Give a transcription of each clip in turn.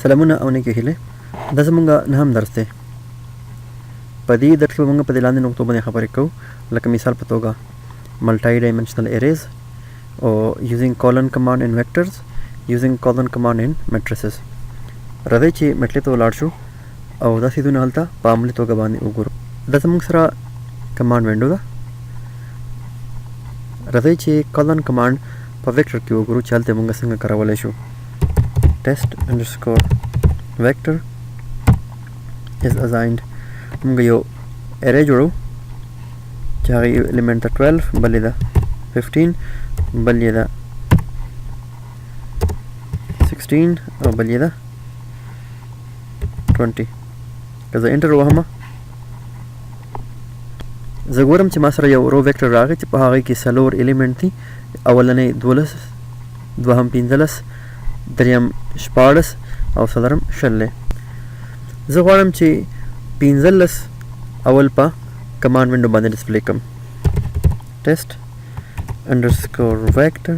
سلامونه او نیکې هیلې. دا زموږ نهم درس دی. په دې درس کې به موږ په دې لاندې نقطو باندې خبرې کوو، لکه مثال په توګه ملټی ډایمنشنل اریز او یوزینګ کالن کمانډ ان ویکټرز، یوزینګ کالن کمانډ ان میټریسز. راځئ چې میټلې ته ولاړ شو او دا سیدونه هلته په عملي توګه باندې وګورو. دا زموږ سره کمانډ وینډو ده. راځئ چې کالن کمانډ په ویکټر کې وګورو چې هلته موږ څنګه کارولی شو. test underscore vector is assigned. موږ یو ارے جوړو چې هغه یو الیمنٹ ده 12، بل یې ده 15، بل یې ده 16 او بل یې ده 20. که زه انټر ووهمه زه ګورم چې ما سره یو رو ویکټر راغی چې په هغې کې څلور الیمنٹ دي. اولنی 12، دوهم 15، دریم 14 او څلورم 20. زه غواړم چې 15 اول په کمانډ وینډو باندې ډسپلی کړم. ټیسټ انډرسکور ویکټر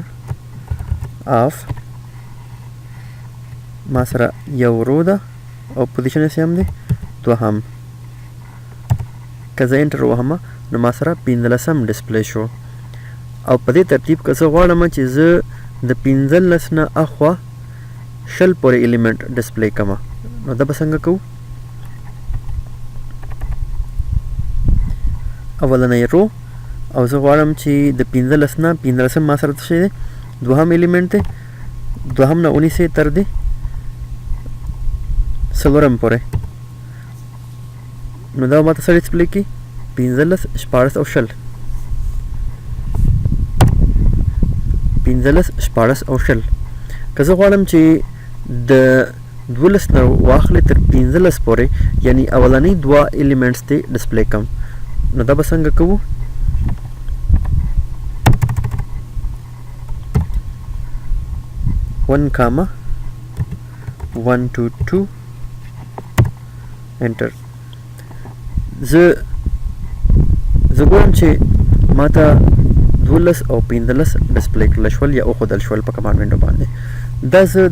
آف، ما سره یو رو ده او پوزیشن یې سیم دی دوهم. که زه انټر ووهمه نو ما سره 15 ډسپلی شو. او په دې ترتیب که زه غواړم چې زه د 15 نه اخوا 20 پورې الیمنٹ ډسپلی کړم، نو دا به څنګه کوو؟ اولنی رو او زه غواړم چې د 15 نه 15 ما سره څه شی دی دوهم الیمنٹ دی، دوهم نه 19 تر دی څلورم پورې. نو دا ماته څه ډسپلی کړي؟ 15، 14 او 20. 15، 14 او 20. که زه غواړم چې د 12 نه واخلې تر 15 پورې، یعنی اولنی دوه الیمنټس ته ډسپلی کړم، نو دا به څنګه کوو؟ 1,122 انټر. زه ګورم چې ماته 12 او 15 ډسپلی کړل شول یا وښودل شول په کمانډ وینډو باندې. دا زه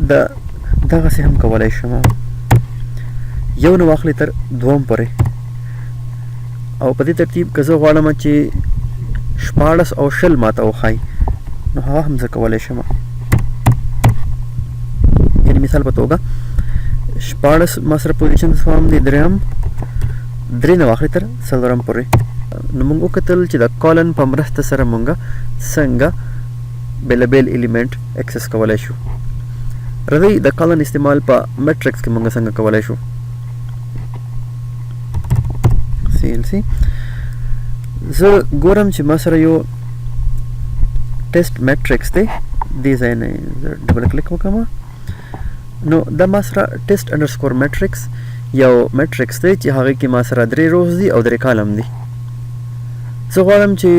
دغسې هم کولی شم، یو نه واخلې تر دوم پورې. او په دې ترتیب که زه غواړم چې 14 او 20 ماته وښایي، نو هغه هم زه کولی شم. یعنې مثال په توګه 14 ما سره پوزیشن سوام دی دریم، 3 نه واخلې تر څلورم پورې. نو موږ وکتل چې د کالن په مرسته سره موږ څنګه بېلابېل الیمنٹ اکسس کولی شو. راځئ د کالن استعمال په میټرکس کې موږ څنګه کولی شو. CLC زه ګورم چې ما سره یو ټیسټ میټرکس دی، دې ځای نه زه ډبل کلیک وکړم. نو دا ما سره ټیسټ انډرسکور میټرکس یو میټرکس دی چې هغې کې ما سره 3 روز دي او 3 کالم دي. زه غواړم چې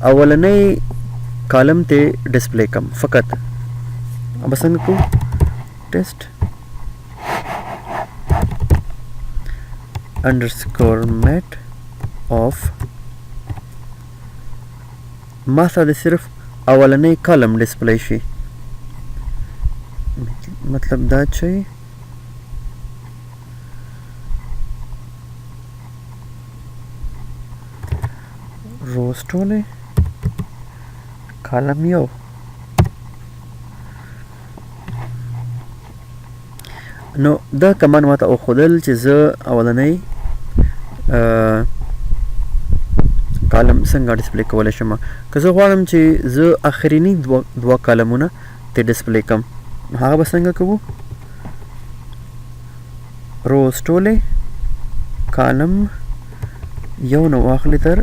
اولنی کالم ته ډسپلی کړم فقط. अब څنګه کوو؟ ټیسټ انډرسکور میټ آف، ما سره صرف اولنی کالم ډسپلی شي. مطلب دا چې روز ټولې کالم یو. نو دا کمان ماته وښودل چې زه اولنی کالم څنګه ډسپلی کولی شم. که زه غواړم چې زه اخرینی دوه کالمونه ته ډسپلی کړم، نو هغه به څنګه کوو؟ روز ټولې کالم یو نه واخلې تر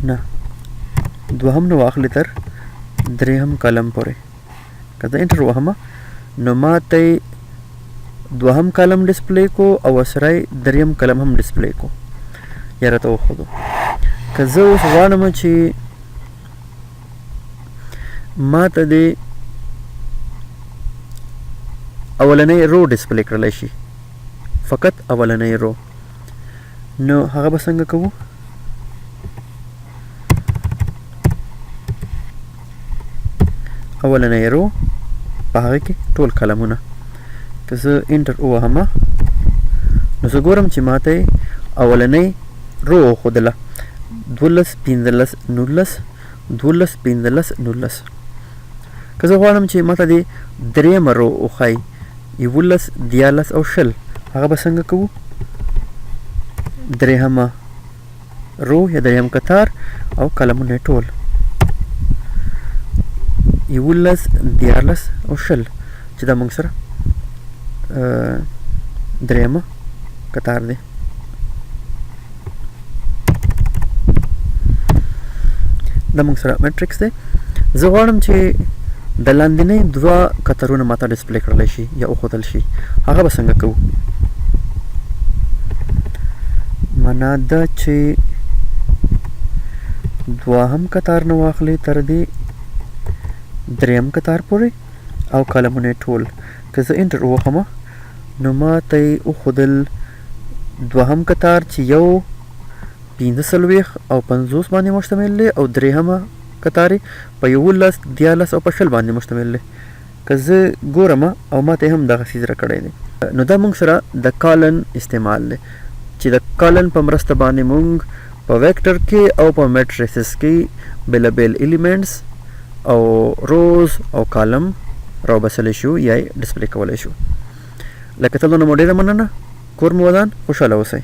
نه دوهم نه واخلې تر دریم کالم پورې. که زه انټر ووهمه نو ما ته دوهم کالم ډسپلی کو او سره دریم کالم هم ډسپلی کو، یا راته وښودو. که زه اوس غواړم چې ما ته د اولنی رو ډسپلی کړلی شي، فقط اولنی رو، نو هغه به څنګه کوو؟ اولنی رو په هغه کې ټول کلمونه. که زه انټر ووهمه نو زه ګورم چې ماته اولنۍ رو وښودله 12 15 19 12 15 19. که زه غواړم چې ماته د درېیمه رو وښایي 11 14 او 20 هغه به څنګه کوو؟ درېیمه رو یا درېیم کتار او کلمونه ټول 11 14 او 20 چې دا موږ سره درېیمه کتار دی. دا موږ سره میټرکس دی. زه غواړم چې د لاندنۍ دوه کترونه ماته ډسپلی کړلی شي یا وښودل شي، هغه به څنګه کوو؟ معنا ده چې دوهم کتار نه واخلئ تر دې درېیم کتار پورې او کلمونه ټول. که زه انټر ووهمه نو ماته یې وښودل دوهم کتار چې یو 45 او 50 باندې مشتمل دی او درېیمه کتار یې په 11 14 او په 20 باندې مشتمل دی. که زه ګورم او ماته هم دغه څیز راکړی دی نو دا موږ سره د کالن استعمال دی چې د کالن په مرسته باندې موږ په ویکټر کې او په میټریسز کې بیلابیل ایلیمنټس او روز او کالم راوباسلی شو یا یې ډسپلی کولی شو. لکه تاسو نو مو ډېره مننه. کور مو ودان، خوشحاله اوسئ.